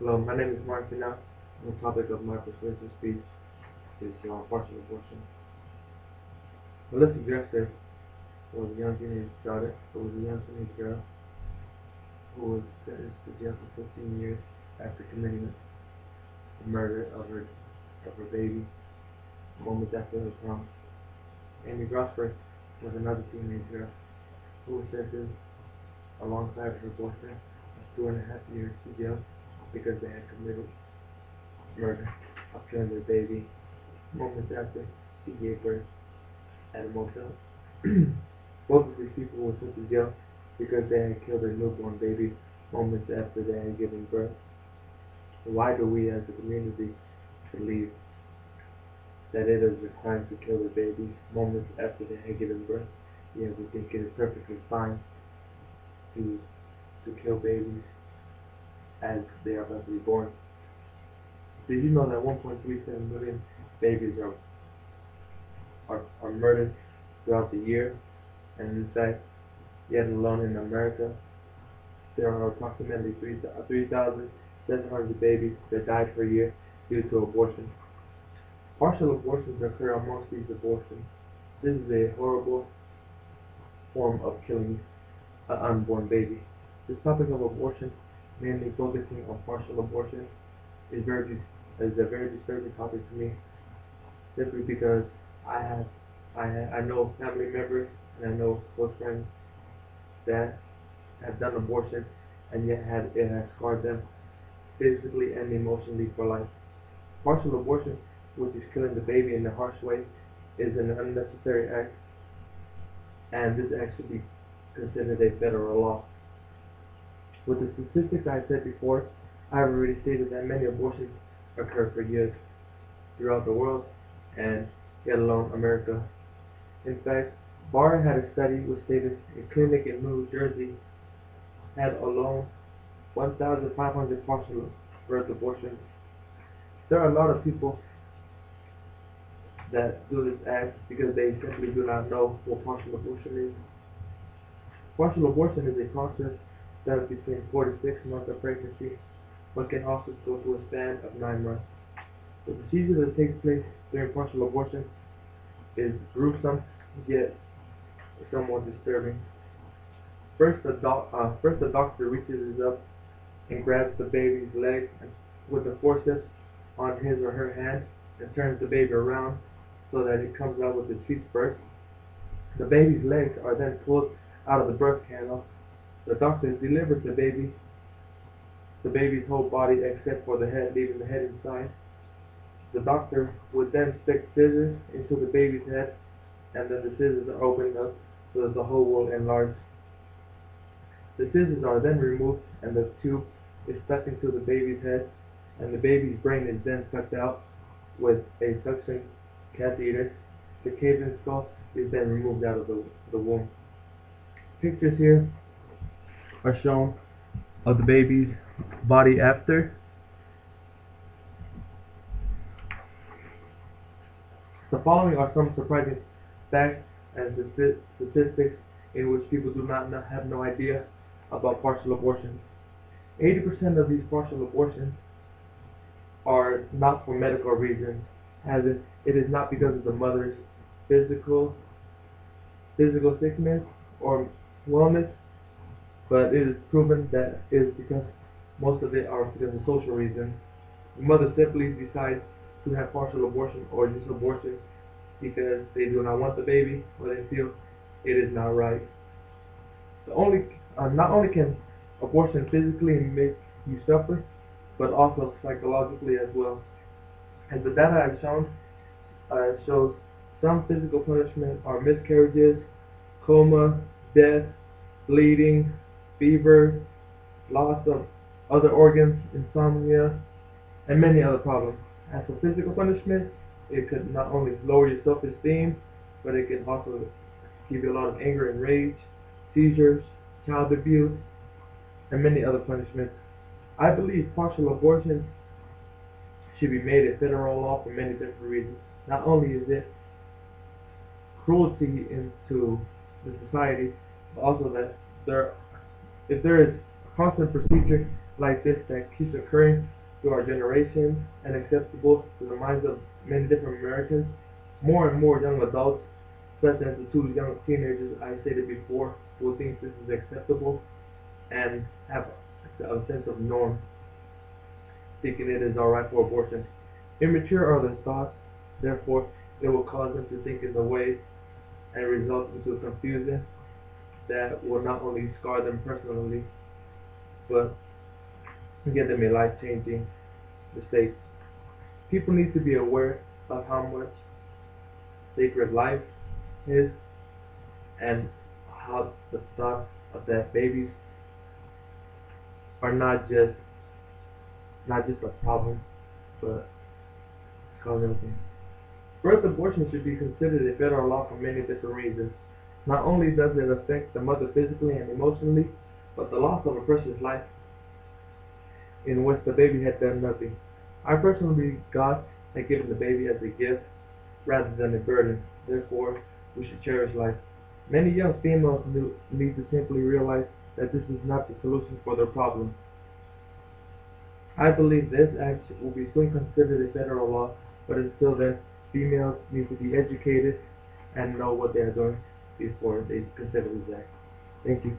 Hello, my name is Mark now. The topic of my persuasive speech is partial abortion. The list objector was a young teenage daughter, who was a young teenage girl who was sentenced to jail for 15 years after committing the murder of her baby moments after her prom. Amy Grosford was another teenage girl who was sentenced alongside her boyfriend of 2.5 years to jail because they had committed murder of killing their baby moments after she gave birth at a motel. Both of these people were sent to jail because they had killed their newborn baby moments after they had given birth. Why do we as a community believe that it is a crime to kill their babies moments after they had given birth? Yet we think it is perfectly fine to kill babies as they are about to be born. Did you know that 1.37 million babies are murdered throughout the year? And in fact, yet alone in America, there are approximately 3,700 babies that die per year due to abortion. Partial abortions occur amongst these abortions. This is a horrible form of killing an unborn baby. This topic of abortion, mainly focusing on partial abortion, is a very disturbing topic to me, simply because I know family members and I know close friends that have done abortion and yet it has scarred them physically and emotionally for life. Partial abortion, which is killing the baby in a harsh way, is an unnecessary act, and this act should be considered a federal law. With the statistics I said before, I have already stated that many abortions occur per year throughout the world, and yet alone America. In fact, Barr had a study which stated a clinic in New Jersey had alone 1,500 partial birth abortions. There are a lot of people that do this act because they simply do not know what partial abortion is. Partial abortion is a process that is between 4 to 6 months of pregnancy, but can also go to a span of 9 months. The procedure that takes place during partial abortion is gruesome, yet somewhat disturbing. First, the doctor reaches up and grabs the baby's leg with the forceps on his or her hand and turns the baby around so that it comes out with its feet first. The baby's legs are then pulled out of the birth canal. The doctor delivers the baby's whole body except for the head, leaving the head inside. The doctor would then stick scissors into the baby's head, and then the scissors are opened up so that the hole will enlarge. The scissors are then removed, and the tube is stuck into the baby's head, and the baby's brain is then sucked out with a suction catheter. The caved-in skull is then removed out of the womb. Pictures here are shown of the baby's body after. The following are some surprising facts and statistics in which people do not have no idea about partial abortions. 80% of these partial abortions are not for medical reasons, as in it is not because of the mother's physical sickness or wellness, but it is proven that it is because most of it are because of social reasons. The mother simply decides to have partial abortion or just abortion because they do not want the baby or they feel it is not right. Not only can abortion physically make you suffer, but also psychologically as well. As the data has shown, shows some physical punishment are miscarriages, coma, death, bleeding, fever, loss of other organs, insomnia, and many other problems. As for physical punishment, it could not only lower your self-esteem, but it can also give you a lot of anger and rage, seizures, child abuse, and many other punishments. I believe partial abortions should be made a federal law for many different reasons. Not only is it cruelty into the society, but also that if there is a constant procedure like this that keeps occurring through our generation and acceptable to the minds of many different Americans, more and more young adults, such as the two young teenagers I stated before, will think this is acceptable and have a sense of norm, thinking it is alright for abortion. Immature are the thoughts, therefore it will cause them to think in the way and result into confusion that will not only scar them personally, but give them a life-changing mistake. People need to be aware of how much sacred life is and how the thought of that babies are not just a problem, but cause everything. Birth abortion should be considered a federal law for many different reasons. Not only does it affect the mother physically and emotionally, but the loss of a precious life in which the baby had done nothing. I personally believe God had given the baby as a gift rather than a burden. Therefore, we should cherish life. Many young females need to simply realize that this is not the solution for their problem. I believe this act will be soon considered a federal law, but until then, females need to be educated and know what they are doing before they consider this act. Thank you.